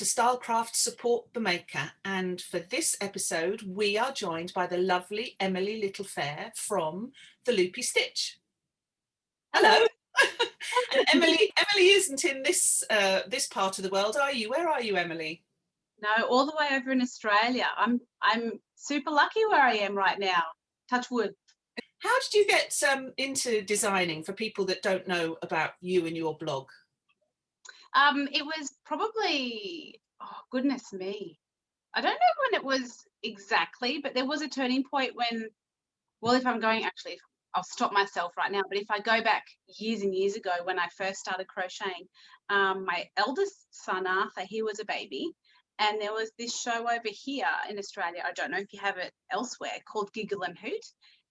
Stylecraft Support the Maker, and for this episode we are joined by the lovely Emily Littlefair from the Loopy Stitch. Hello. And Emily isn't in this this part of the world, are you? Where are you, Emily? No, all the way over in Australia. I'm super lucky where I am right now. Touch wood. How did you get into designing, for people that don't know about you and your blog? It was probably, oh goodness me, I don't know when it was exactly, but there was a turning point when, well, if I'm going, actually, I'll stop myself right now, but if I go back years and years ago when I first started crocheting, my eldest son, Arthur, he was a baby, and there was this show over here in Australia, I don't know if you have it elsewhere, called Giggle and Hoot,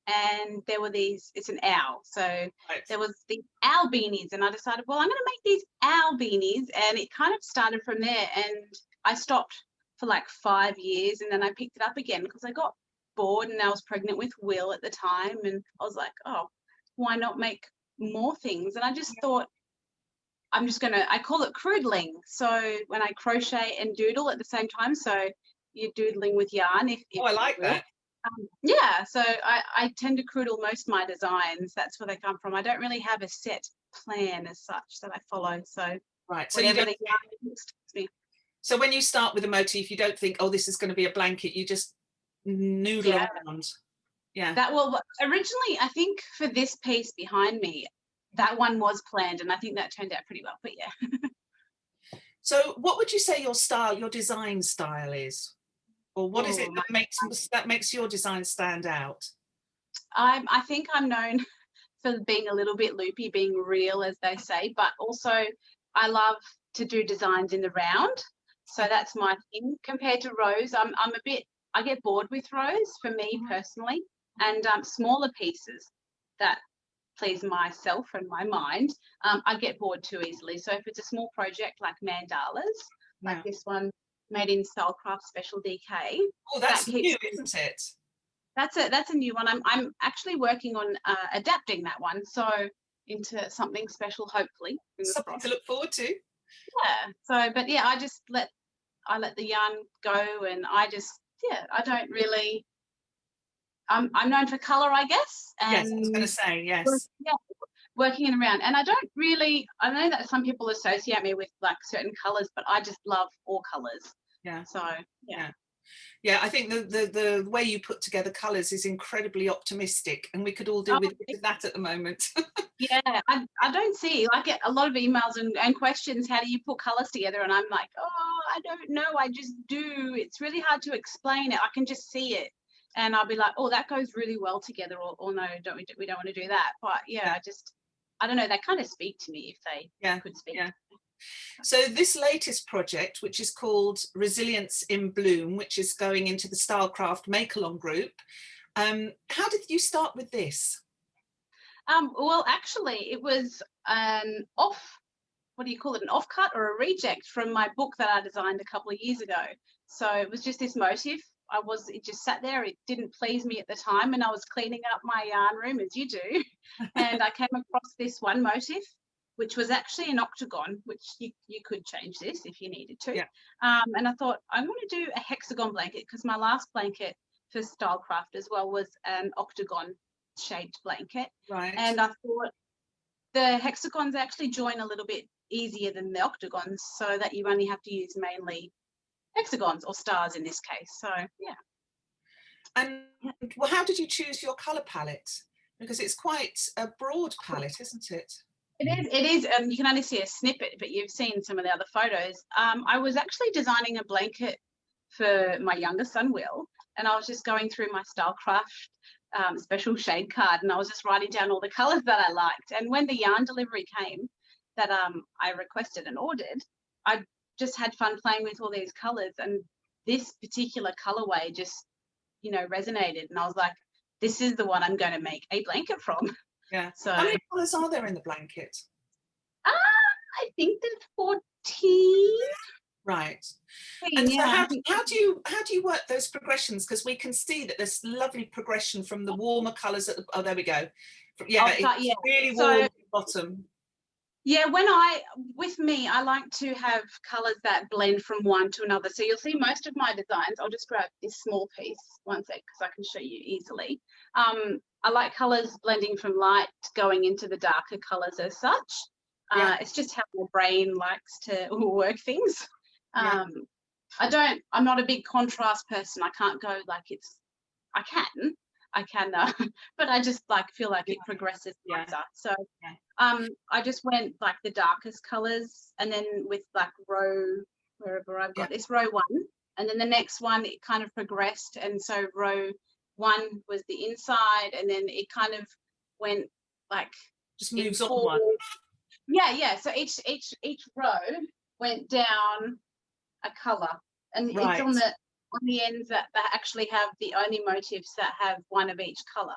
and there were these, it's an owl, so Right. there was the owl beanies, and I decided, well, I'm going to make these owl beanies, and it kind of started from there, and I stopped for like 5 years, and then I picked it up again because I got bored, and I was pregnant with Will at the time, and I was like, oh, why not make more things? And I just thought, I'm just gonna, I call it croodling, so when I crochet and doodle at the same time, so you're doodling with yarn, if Oh, I like that. yeah, so I tend to croodle most of my designs. That's where they come from. I don't really have a set plan as such that I follow, so Right, so whatever the yarn looks to me. So when you start with a motif, you don't think, oh, this is going to be a blanket, you just noodle around. Yeah. That, well, originally, I think for this piece behind me, that one was planned, and I think that turned out pretty well, but yeah. So what would you say your style, your design style is? Or what is it that makes your design stand out? I think I'm known for being a little bit loopy, being real, as they say, but also I love to do designs in the round. So that's my thing. Compared to Rose, I get bored with Rose, for me personally, and smaller pieces that please myself and my mind, I get bored too easily. So if it's a small project like mandalas, like this one made in Stylecraft Special DK. Oh, that's new, isn't it? That's a new one. I'm actually working on adapting that one, so into something special, hopefully. Something to look forward to. Yeah. So, but yeah, I let the yarn go, and I don't really. I'm known for colour, I guess. And yes, I was going to say yes. Yeah, working in around, and I don't really. I know that some people associate me with like certain colours, but I just love all colours. Yeah. So yeah. Yeah, I think the way you put together colours is incredibly optimistic, and we could all do with that at the moment. Yeah, I don't see, I get a lot of emails and questions, how do you put colours together? And I'm like, oh, I don't know, I just do. It's really hard to explain it. I can just see it. And I'll be like, oh, that goes really well together, or no, we don't want to do that. But yeah, I don't know, they kind of speak to me if they could speak. Yeah. So this latest project, which is called Resilience in Bloom, which is going into the Stylecraft Make-Along group, how did you start with this? Well, actually, it was an what do you call it, an offcut or a reject from my book that I designed a couple of years ago. So it was just this motif. It just sat there. It didn't please me at the time, and I was cleaning up my yarn room, as you do, and I came across this one motif, which was actually an octagon, which you could change this if you needed to. Yeah. And I thought, I'm going to do a hexagon blanket, because my last blanket for Stylecraft as well was an octagon shaped blanket. Right. And I thought the hexagons actually join a little bit easier than the octagons, so that you only have to use mainly hexagons, or stars in this case. So yeah. And well, how did you choose your colour palette? Because it's quite a broad palette, isn't it? It is. You can only see a snippet, but you've seen some of the other photos. I was actually designing a blanket for my younger son, Will, and I was just going through my Stylecraft special shade card, and I was just writing down all the colours that I liked. And when the yarn delivery came that I requested and ordered, I just had fun playing with all these colours, and this particular colourway just, resonated, and I was like, this is the one I'm going to make a blanket from. Yeah. So how many colours are there in the blanket? I think there's 14. Right. 14, and so yeah. how do you work those progressions? Because we can see that there's lovely progression from the warmer colours at the, oh, there we go. It's really warm at the bottom. Yeah, with me, I like to have colours that blend from one to another. So you'll see most of my designs, I'll just grab this small piece, one sec, because I can show you easily. I like colours blending from light going into the darker colours as such. It's just how my brain likes to work things. I'm not a big contrast person. I can't go like I can, but I just feel like it progresses nicer. So I just went like the darkest colors, and then with like wherever I've got this row 1, and then the next one it kind of progressed, and so row 1 was the inside, and then it kind of went like just moves on one. Yeah. So each row went down a color, and it's on the ends that actually have the only motifs that have one of each color.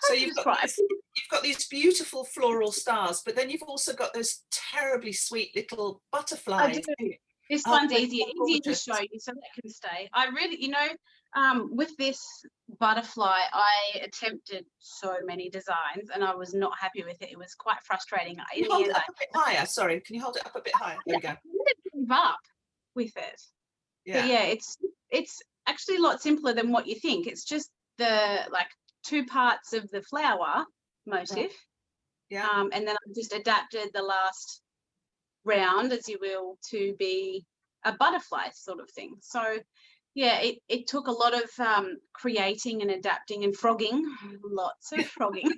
So you've got these beautiful floral stars, but then you've also got those terribly sweet little butterflies. I do. This one's easier to show you, so that can stay. I really, with this butterfly, I attempted so many designs and I was not happy with it. It was quite frustrating. Can you hold it up a bit higher? Sorry, can you hold it up a bit higher? There we go. I didn't give up with it. Yeah. But yeah, it's actually a lot simpler than what you think. It's just the 2 parts of the flower motif. Yeah. And then I just adapted the last round, as you will, to be a butterfly sort of thing. So yeah, it took a lot of creating and adapting and frogging, lots of frogging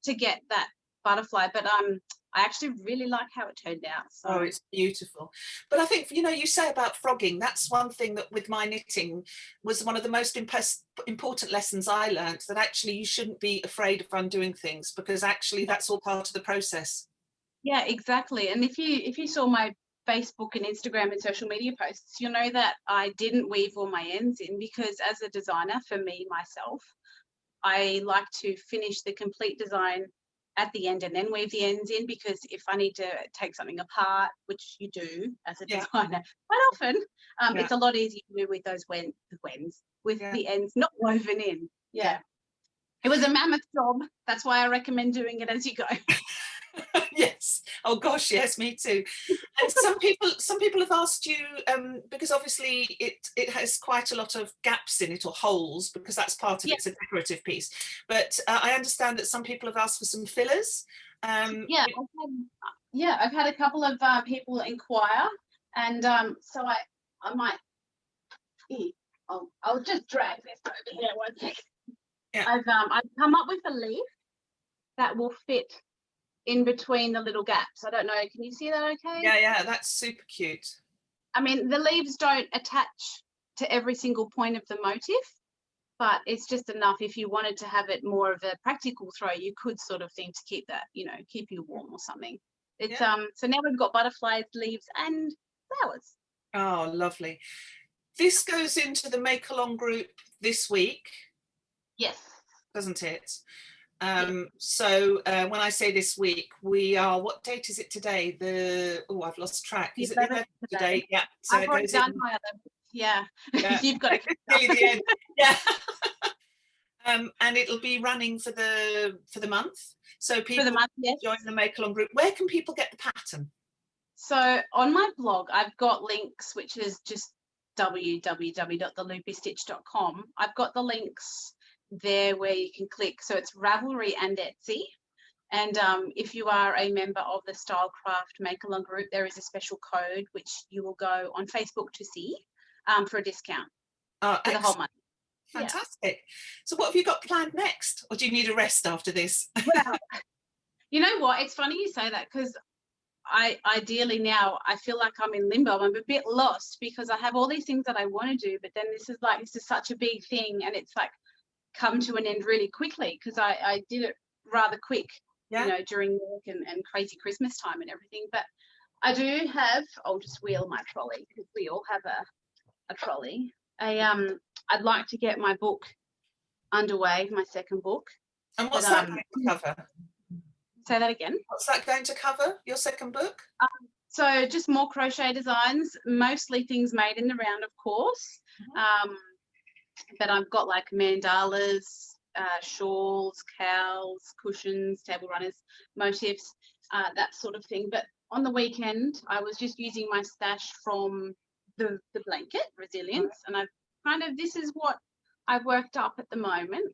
to get that butterfly. But I actually really like how it turned out. So. Oh, it's beautiful. But I think, you say about frogging, that's one thing that with my knitting was one of the most important lessons I learned, that actually you shouldn't be afraid of undoing things, because actually that's all part of the process. Yeah, exactly. And if you saw my Facebook and Instagram and social media posts, you'll know that I didn't weave all my ends in, because as a designer, for me, myself, I like to finish the complete design at the end and then weave the ends in, because if I need to take something apart, which you do as a designer quite often, it's a lot easier to do with those the ends not woven in. Yeah. It was a mammoth job. That's why I recommend doing it as you go. Yes. Oh gosh, yes, me too. And some people have asked you, because obviously it has quite a lot of gaps in it, or holes, because that's part of it's a decorative piece. But I understand that some people have asked for some fillers. I've had a couple of people inquire, and so I might. I'll just drag this over here 1 second. Yeah. I've come up with a leaf that will fit in between the little gaps. I don't know, can you see that okay? Yeah, that's super cute. I mean, the leaves don't attach to every single point of the motif, but it's just enough. If you wanted to have it more of a practical throw, you could sort of think to keep that, keep you warm or something. It's so now we've got butterflies, leaves and flowers. Oh, lovely. This goes into the Make Along group this week. Yes. Doesn't it? So when I say this week, we are, what date is it today? I've lost track. Is it the 11th today? Yeah. So I've already done my 11th. Yeah. You've got to nearly the end. Yeah. And it'll be running for the month. So people join the Make Along group. Where can people get the pattern? So on my blog, I've got links, which is just www.theloopystitch.com. I've got the links there where you can click. So it's Ravelry and Etsy. And if you are a member of the Stylecraft Make Along group, there is a special code which you will go on Facebook to see for a discount for the whole month. Fantastic. Yeah. So what have you got planned next? Or do you need a rest after this? Well, you know what? It's funny you say that, because ideally now I feel like I'm in limbo. I'm a bit lost because I have all these things that I want to do, but then this is such a big thing, and it's like come to an end really quickly, because I did it rather quick, during work and crazy Christmas time and everything. But I do have, I'll just wheel my trolley, because we all have a trolley. I'd like to get my book underway, my second book. And what's that going to cover? Say that again. What's that going to cover, your second book? So just more crochet designs, mostly things made in the round, of course. But I've got like mandalas, shawls, cowls, cushions, table runners, motifs, that sort of thing. But on the weekend, I was just using my stash from the blanket, Resilience, and this is what I've worked up at the moment.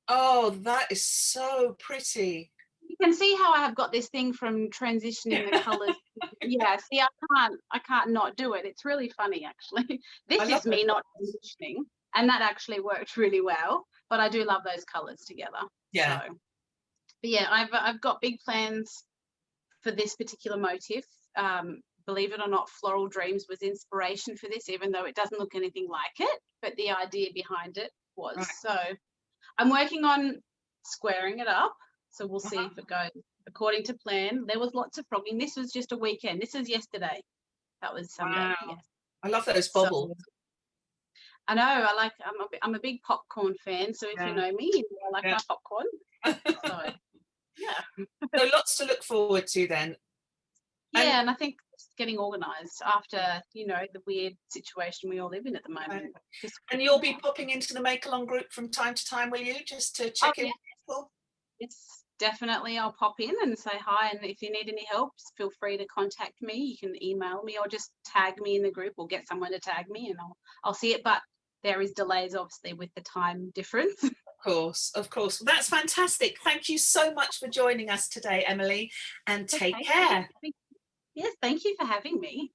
Oh, that is so pretty. You can see how I have got this thing from transitioning the colours. Yeah, see, I can't not do it. It's really funny, actually. This is me not transitioning, and that actually worked really well. But I do love those colours together. Yeah. So, but yeah, I've got big plans for this particular motif. Believe it or not, Floral Dreams was inspiration for this, even though it doesn't look anything like it. But the idea behind it was. Right. So I'm working on squaring it up. So we'll see if it goes according to plan. There was lots of frogging. This was just a weekend. This is yesterday. That was Sunday. Wow. Yes. I love those bubbles. So, I know. I'm a big popcorn fan. So if you know me, I like my popcorn. So yeah. So lots to look forward to then. Yeah, and I think it's getting organised after, the weird situation we all live in at the moment. And you'll be popping into the Make Along group from time to time, will you? Just to check in with people? Yes, definitely. I'll pop in and say hi. And if you need any help, feel free to contact me. You can email me or just tag me in the group or get someone to tag me and I'll see it. But there is delays, obviously, with the time difference. Of course. Well, that's fantastic. Thank you so much for joining us today, Emily, and take care. Yes, thank you for having me.